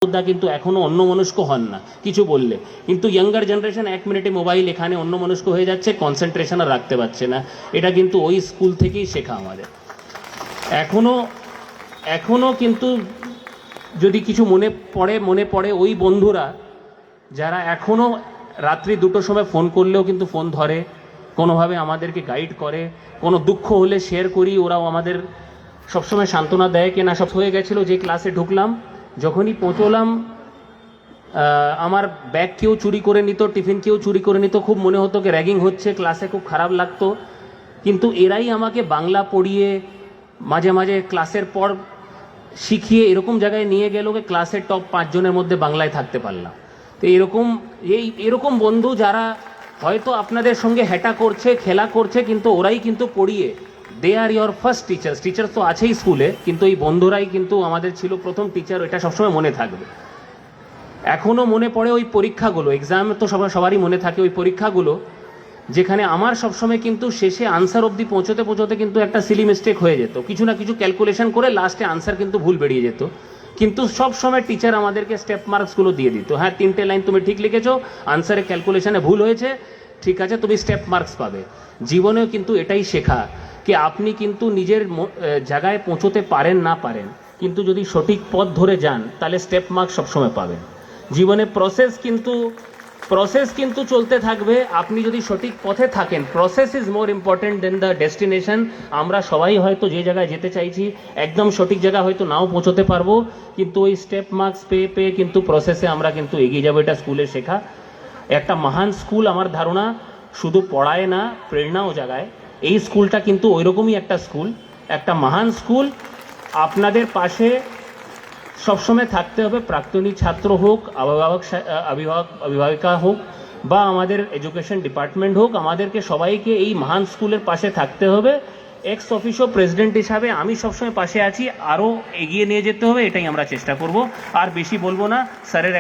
যোদ্ধা কিন্তু এখনো অন্যমনস্ক হন না কিছু বললে, কিন্তু ইয়াঙ্গার জেনারেশন 1 মিনিটে মোবাইল এখানে অন্যমনস্ক হয়ে যাচ্ছে, কনসেন্ট্রেশন আর রাখতে পারছে না। এটা কিন্তু ওই স্কুল থেকেই শেখা আমাদের। এখনো কিন্তু যদি কিছু মনে পড়ে ওই বন্ধুরা যারা এখনো রাত্রি 2টোর সময় ফোন করলেও কিন্তু ফোন ধরে, কোনোভাবে আমাদেরকে গাইড করে, কোনো দুঃখ হলে শেয়ার করি, ওরাও আমাদের সবসময় সান্ত্বনা দেয়। কেনা সব হয়ে গেছিলো যে ক্লাসে ঢুকলাম, যখনই পৌঁছলাম আমার ব্যাগ কেউ চুরি করে নিত, টিফিন কেউ চুরি করে নিত, খুব মনে হতো কি র্যাগিং হচ্ছে, ক্লাসে খুব খারাপ লাগতো। কিন্তু এরাই আমাকে বাংলা পড়িয়ে মাঝে মাঝে ক্লাসের পর শিখিয়ে এরকম জায়গায় নিয়ে গেল যে ক্লাসের টপ 5 জনের মধ্যে বাংলায় থাকতে পারলাম। তো এরকম বন্ধু যারা হয়তো আপনাদের সঙ্গে হেঁটা করছে, খেলা করছে, কিন্তু ওরাই কিন্তু পড়িয়ে দে আর ইয়োর ফার্স্ট টিচার তো আছেই স্কুলে, কিন্তু এই বন্ধুরাই কিন্তু আমাদের ছিল প্রথম টিচার। এটা সবসময় মনে থাকবে। এখনও মনে পড়ে ওই পরীক্ষাগুলো, এক্সাম তো সবারই মনে থাকে, ওই পরীক্ষাগুলো যেখানে আমার সবসময় কিন্তু শেষে আনসার অবধি পৌঁছতে কিন্তু একটা সিলি মিস্টেক হয়ে যেত, কিছু না কিছু ক্যালকুলেশন করে লাস্টে আনসার কিন্তু ভুল বেরিয়ে যেত। কিন্তু সব সময় টিচার আমাদেরকে স্টেপ মার্কসগুলো দিয়ে দিত। হ্যাঁ, 3টে লাইন তুমি ঠিক লিখেছো, আনসারে ক্যালকুলেশনে ভুল হয়েছে, ঠিক আছে, তুমি স্টেপ মার্কস পাবে। জীবনেও কিন্তু এটাই শেখা कि আপনি কিন্তু নিজের জায়গায় পৌঁছতে পারেন না পারেন, কিন্তু যদি সঠিক পথ ধরে যান তাহলে স্টেপ মার্কস সবসময় পাবেন। জীবনে প্রসেস কিন্তু চলতে থাকবে। আপনি যদি সঠিক পথে থাকেন, process is more important than the destination. আমরা সবাই হয়তো যে জায়গায় যেতে চাইছি একদম সঠিক জায়গা হয়তো নাও পৌঁছতে পারবো, কিন্তু ওই স্টেপ মার্কস পেয়ে কিন্তু প্রসেসে আমরা কিন্তু এগিয়ে যাবো। এটা স্কুলে শেখা। একটা মহান স্কুল আমার ধারণা শুধু পড়ায় না, প্রেরণাও জাগায়। এই স্কুলটা কিন্তু ওইরকমই একটা স্কুল, একটা মহান স্কুল। আপনাদের পাশে সবসময় থাকতে হবে, প্রাক্তনী ছাত্র হোক, অভিভাবিকা হোক বা আমাদের এডুকেশন ডিপার্টমেন্ট হোক, আমাদেরকে সবাইকে এই মহান স্কুলের পাশে থাকতে হবে। এক্স অফিসিও প্রেসিডেন্ট হিসাবে আমি সবসময় পাশে আছি, আরও এগিয়ে নিয়ে যেতে হবে, এটাই আমরা চেষ্টা করব। আর বেশি বলবো না, স্যারের